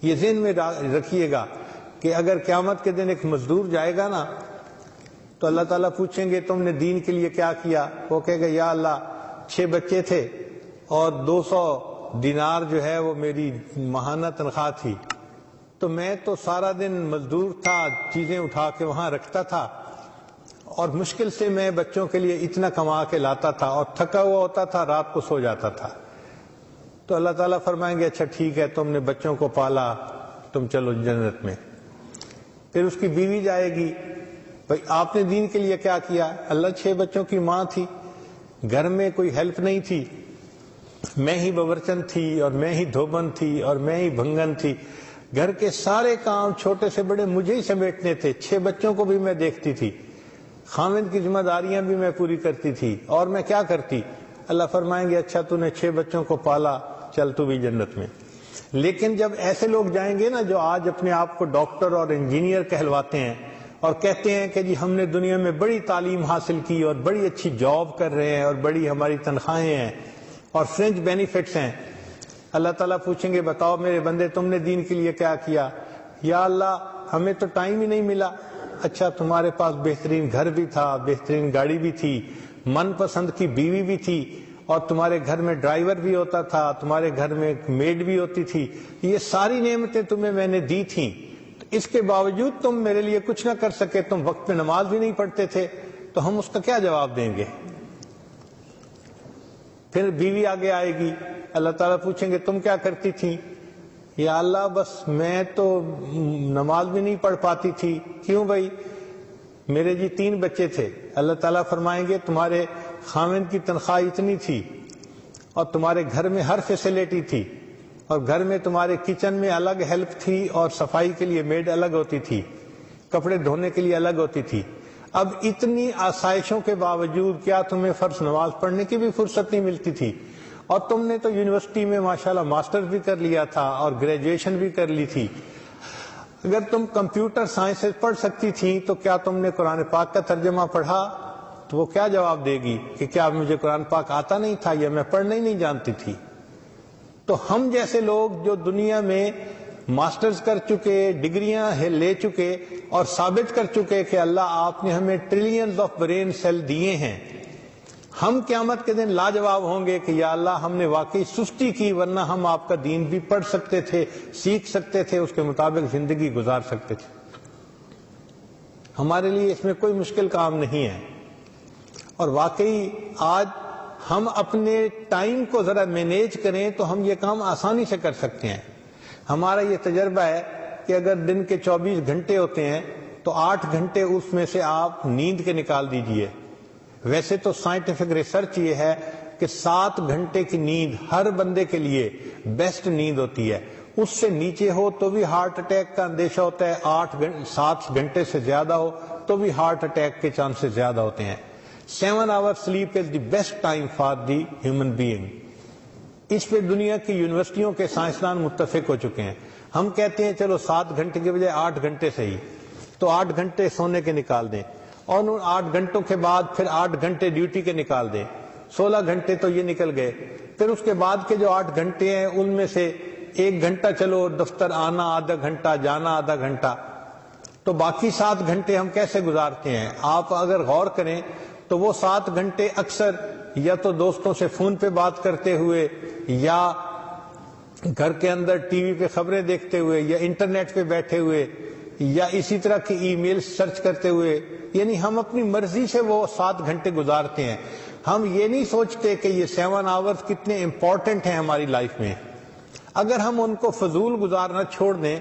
یہ ذہن میں رکھیے گا کہ اگر قیامت کے دن ایک مزدور جائے گا نا تو اللہ تعالیٰ پوچھیں گے تم نے دین کے لیے کیا کیا؟ وہ کہے گا یا اللہ 6 بچے تھے اور 200 دینار جو ہے وہ میری ماہانہ تنخواہ تھی، تو میں تو سارا دن مزدور تھا، چیزیں اٹھا کے وہاں رکھتا تھا اور مشکل سے میں بچوں کے لیے اتنا کما کے لاتا تھا اور تھکا ہوا ہوتا تھا، رات کو سو جاتا تھا۔ تو اللہ تعالیٰ فرمائیں گے اچھا ٹھیک ہے، تم نے بچوں کو پالا، تم چلو جنت میں۔ پھر اس کی بیوی جائے گی، بھائی آپ نے دین کے لیے کیا کیا؟ اللہ 6 بچوں کی ماں تھی، گھر میں کوئی ہیلپ نہیں تھی، میں ہی باورچن تھی اور میں ہی دھوبن تھی اور میں ہی بھنگن تھی، گھر کے سارے کام چھوٹے سے بڑے مجھے ہی سمیٹنے تھے، 6 بچوں کو بھی میں دیکھتی تھی، خاوند کی ذمہ داریاں بھی میں پوری کرتی تھی، اور میں کیا کرتی؟ اللہ فرمائیں گے اچھا تو نے 6 بچوں کو پالا، چل تو بھی جنت میں۔ لیکن جب ایسے لوگ جائیں گے نا جو آج اپنے آپ کو ڈاکٹر اور انجینئر کہلواتے ہیں اور کہتے ہیں کہ جی ہم نے دنیا میں بڑی تعلیم حاصل کی اور بڑی اچھی جاب کر رہے ہیں اور بڑی ہماری تنخواہیں ہیں اور فرنچ بینیفٹس ہیں، اللہ تعالیٰ پوچھیں گے بتاؤ میرے بندے تم نے دین کے لیے کیا کیا؟ یا اللہ ہمیں تو ٹائم ہی نہیں ملا۔ اچھا تمہارے پاس بہترین گھر بھی تھا، بہترین گاڑی بھی تھی، من پسند کی بیوی بھی تھی، اور تمہارے گھر میں ڈرائیور بھی ہوتا تھا، تمہارے گھر میں میڈ بھی ہوتی تھی، یہ ساری نعمتیں تمہیں میں نے دی تھیں، اس کے باوجود تم میرے لیے کچھ نہ کر سکے، تم وقت پہ نماز بھی نہیں پڑھتے تھے، تو ہم اس کا کیا جواب دیں گے؟ پھر بیوی آگے آئے گی، اللہ تعالیٰ پوچھیں گے تم کیا کرتی تھی؟ یا اللہ بس میں تو نماز بھی نہیں پڑھ پاتی تھی۔ کیوں بھائی؟ میرے جی 3 بچے تھے۔ اللہ تعالیٰ فرمائیں گے تمہارے خاوند کی تنخواہ اتنی تھی اور تمہارے گھر میں ہر فیسلٹی تھی، اور گھر میں تمہارے کچن میں الگ ہیلپ تھی اور صفائی کے لیے میڈ الگ ہوتی تھی، کپڑے دھونے کے لیے الگ ہوتی تھی، اب اتنی آسائشوں کے باوجود کیا تمہیں فرض نماز پڑھنے کی بھی فرصت نہیں ملتی تھی؟ اور تم نے تو یونیورسٹی میں ماشاءاللہ ماسٹر بھی کر لیا تھا اور گریجویشن بھی کر لی تھی، اگر تم کمپیوٹر سائنسز پڑھ سکتی تھی تو کیا تم نے قرآن پاک کا ترجمہ پڑھا؟ تو وہ کیا جواب دے گی کہ کیا مجھے قرآن پاک آتا نہیں تھا یا میں پڑھنا ہی نہیں جانتی تھی؟ تو ہم جیسے لوگ جو دنیا میں ماسٹرز کر چکے، ڈگریاں لے چکے اور ثابت کر چکے کہ اللہ آپ نے ہمیں ٹریلینز آف برین سیل دیے ہیں، ہم قیامت کے دن لاجواب ہوں گے کہ یا اللہ ہم نے واقعی سستی کی، ورنہ ہم آپ کا دین بھی پڑھ سکتے تھے، سیکھ سکتے تھے، اس کے مطابق زندگی گزار سکتے تھے۔ ہمارے لیے اس میں کوئی مشکل کام نہیں ہے، اور واقعی آج ہم اپنے ٹائم کو ذرا مینیج کریں تو ہم یہ کام آسانی سے کر سکتے ہیں۔ ہمارا یہ تجربہ ہے کہ اگر دن کے 24 گھنٹے ہوتے ہیں تو 8 گھنٹے اس میں سے آپ نیند کے نکال دیجئے۔ ویسے تو سائنٹیفک ریسرچ یہ ہے کہ 7 گھنٹے کی نیند ہر بندے کے لیے بیسٹ نیند ہوتی ہے، اس سے نیچے ہو تو بھی ہارٹ اٹیک کا اندیشہ ہوتا ہے، 7 گھنٹے سے زیادہ ہو تو بھی ہارٹ اٹیک کے چانسز زیادہ ہوتے ہیں۔ 7 hours sleep is the best time for the human being۔ اس پہ دنیا کی یونیورسٹیوں کے سائنسدان متفق ہو چکے ہیں۔ ہم کہتے ہیں چلو 7 گھنٹے کے بجائے 8 گھنٹے صحیح، تو 8 گھنٹے سونے کے نکال دیں، اور ان 8 گھنٹوں کے بعد پھر 8 گھنٹے ڈیوٹی کے نکال دیں، 16 گھنٹے تو یہ نکل گئے۔ پھر اس کے بعد کے جو 8 گھنٹے ہیں ان میں سے 1 گھنٹہ چلو دفتر آنا، آدھا گھنٹہ جانا، آدھا گھنٹہ، تو باقی 7 گھنٹے ہم کیسے گزارتے ہیں؟ آپ اگر غور کریں تو وہ 7 گھنٹے اکثر یا تو دوستوں سے فون پہ بات کرتے ہوئے، یا گھر کے اندر ٹی وی پہ خبریں دیکھتے ہوئے، یا انٹرنیٹ پہ بیٹھے ہوئے، یا اسی طرح کی ای میل سرچ کرتے ہوئے، یعنی ہم اپنی مرضی سے وہ 7 گھنٹے گزارتے ہیں۔ ہم یہ نہیں سوچتے کہ یہ 7 hours کتنے امپورٹنٹ ہیں ہماری لائف میں۔ اگر ہم ان کو فضول گزارنا چھوڑ دیں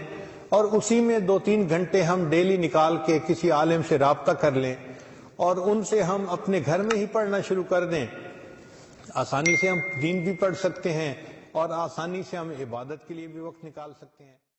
اور اسی میں 2-3 گھنٹے ہم ڈیلی نکال کے کسی عالم سے رابطہ کر لیں اور ان سے ہم اپنے گھر میں ہی پڑھنا شروع کر دیں، آسانی سے ہم دین بھی پڑھ سکتے ہیں اور آسانی سے ہم عبادت کے لیے بھی وقت نکال سکتے ہیں۔